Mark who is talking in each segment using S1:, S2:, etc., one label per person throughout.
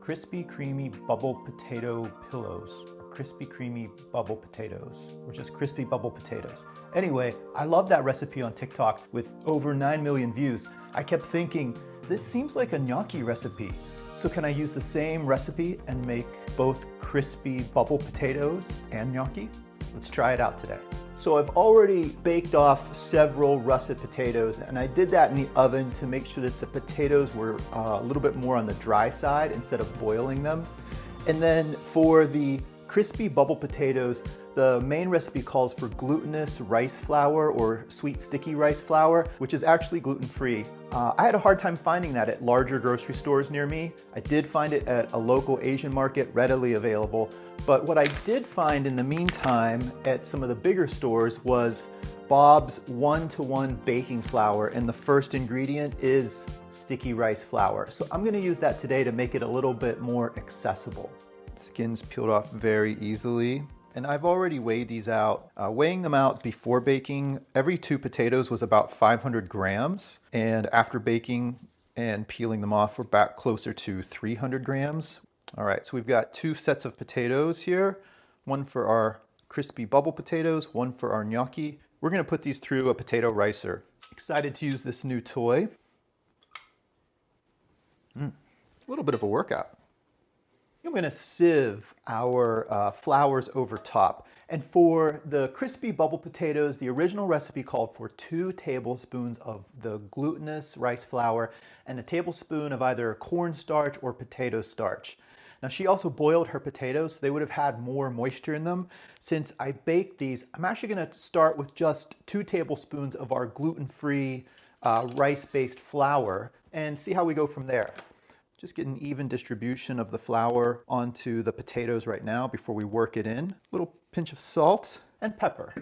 S1: crispy, creamy bubble potato pillows, or crispy, creamy bubble potatoes, or just crispy bubble potatoes. Anyway, I love that recipe on TikTok with over 9 million views. I kept thinking, this seems like a gnocchi recipe. So can I use the same recipe and make both crispy bubble potatoes and gnocchi? Let's try it out today. So I've already baked off several russet potatoes, and I did that in the oven to make sure that the potatoes were a little bit more on the dry side instead of boiling them. And then for the crispy bubble potatoes, the main recipe calls for glutinous rice flour or sweet sticky rice flour, which is actually gluten-free. I had a hard time finding that at larger grocery stores near me. I did find it at a local Asian market readily available, but what I did find in the meantime at some of the bigger stores was Bob's 1-to-1 baking flour, and the first ingredient is sticky rice flour. So I'm gonna use that today to make it a little bit more accessible. Skin's peeled off very easily. And I've already weighed these out. Weighing them out before baking, every 2 potatoes was about 500 grams. And after baking and peeling them off, we're back closer to 300 grams. All right, so we've got 2 sets of potatoes here. One for our crispy bubble potatoes, one for our gnocchi. We're gonna put these through a potato ricer. Excited to use this new toy. A little bit of a workout. I'm going to sieve our flours over top. And for the crispy bubble potatoes, the original recipe called for 2 tablespoons of the glutinous rice flour and a tablespoon of either cornstarch or potato starch. Now she also boiled her potatoes, so they would have had more moisture in them. Since I baked these, I'm actually going to start with just 2 tablespoons of our gluten-free rice-based flour and see how we go from there. Just get an even distribution of the flour onto the potatoes right now before we work it in. A little pinch of salt and pepper.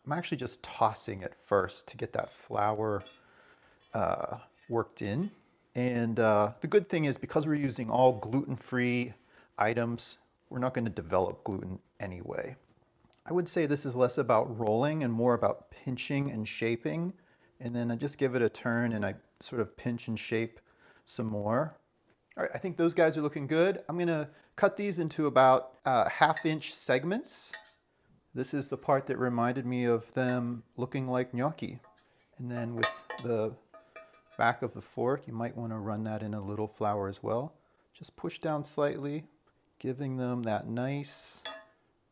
S1: I'm actually just tossing it first to get that flour worked in. And the good thing is, because we're using all gluten-free items, we're not going to develop gluten anyway. I would say this is less about rolling and more about pinching and shaping. And then I just give it a turn and I sort of pinch and shape some more. All right, I think those guys are looking good. I'm gonna cut these into about 1/2-inch segments. This is the part that reminded me of them looking like gnocchi. And then with the back of the fork, you might want to run that in a little flour as well. Just push down slightly, giving them that nice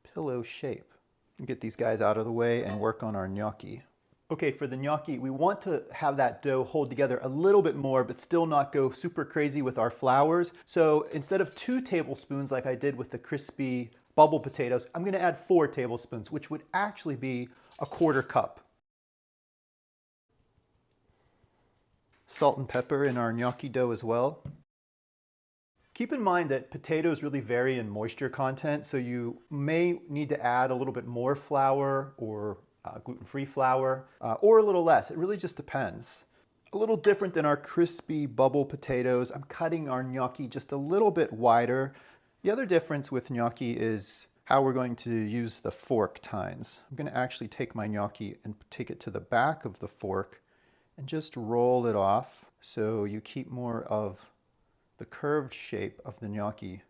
S1: pillow shape. And get these guys out of the way and work on our gnocchi. Okay, for the gnocchi, we want to have that dough hold together a little bit more, but still not go super crazy with our flours. So instead of 2 tablespoons like I did with the crispy bubble potatoes, I'm gonna add 4 tablespoons, which would actually be a 1/4 cup. Salt and pepper in our gnocchi dough as well. Keep in mind that potatoes really vary in moisture content, so you may need to add a little bit more flour or gluten-free flour, or a little less. It really just depends. A little different than our crispy bubble potatoes, I'm cutting our gnocchi just a little bit wider. The other difference with gnocchi is how we're going to use the fork tines. I'm going to actually take my gnocchi and take it to the back of the fork and just roll it off so you keep more of the curved shape of the gnocchi,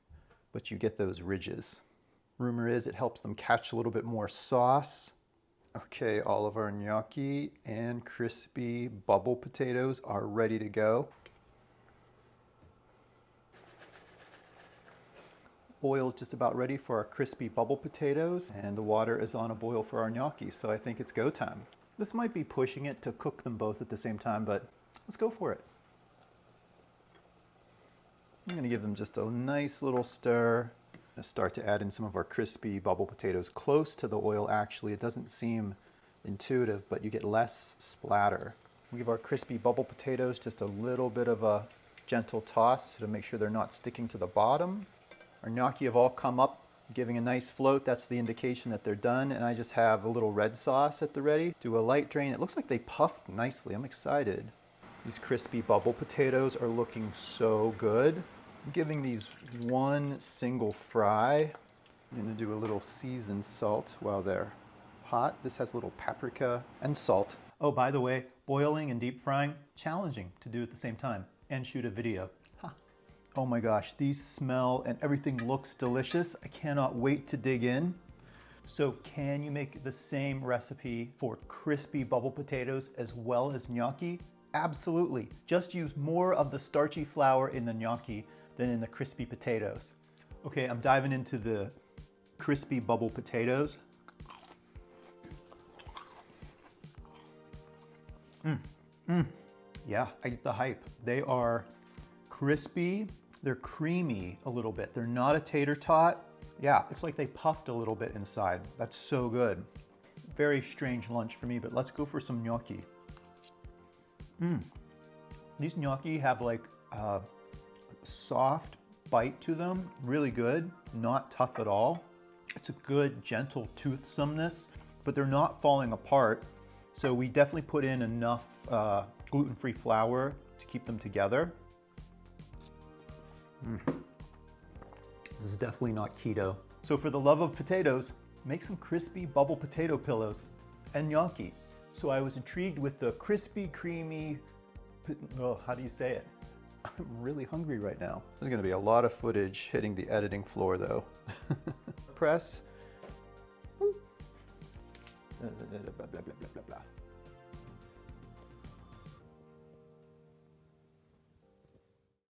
S1: but you get those ridges. Rumor is it helps them catch a little bit more sauce. Okay, all of our gnocchi and crispy bubble potatoes are ready to go. Oil is just about ready for our crispy bubble potatoes, and the water is on a boil for our gnocchi, so I think it's go time. This might be pushing it to cook them both at the same time, but let's go for it. I'm gonna give them just a nice little stir. Let's start to add in some of our crispy bubble potatoes close to the oil. Actually, it doesn't seem intuitive, but you get less splatter. We give our crispy bubble potatoes just a little bit of a gentle toss to make sure they're not sticking to the bottom. Our gnocchi have all come up, giving a nice float. That's the indication that they're done. And I just have a little red sauce at the ready. Do a light drain. It looks like they puffed nicely. I'm excited. These crispy bubble potatoes are looking so good. I'm giving these one single fry. I'm gonna do a little seasoned salt while they're hot. This has a little paprika and salt. Oh, by the way, boiling and deep frying, challenging to do at the same time and shoot a video. Oh my gosh, these smell and everything looks delicious. I cannot wait to dig in. So can you make the same recipe for crispy bubble potatoes as well as gnocchi? Absolutely. Just use more of the starchy flour in the gnocchi than in the crispy potatoes. Okay, I'm diving into the crispy bubble potatoes. Yeah, I get the hype. They are crispy, they're creamy a little bit. They're not a tater tot. Yeah, it's like they puffed a little bit inside. That's so good. Very strange lunch for me, but let's go for some gnocchi. These gnocchi have like a soft bite to them, really good, not tough at all. It's a good, gentle toothsomeness, but they're not falling apart. So we definitely put in enough gluten-free flour to keep them together. This is definitely not keto. So for the love of potatoes, make some crispy bubble potato pillows and gnocchi. So I was intrigued with the crispy, creamy, oh, how do you say it? I'm really hungry right now. There's gonna be a lot of footage hitting the editing floor though. Press. Blah, blah, blah, blah, blah, blah.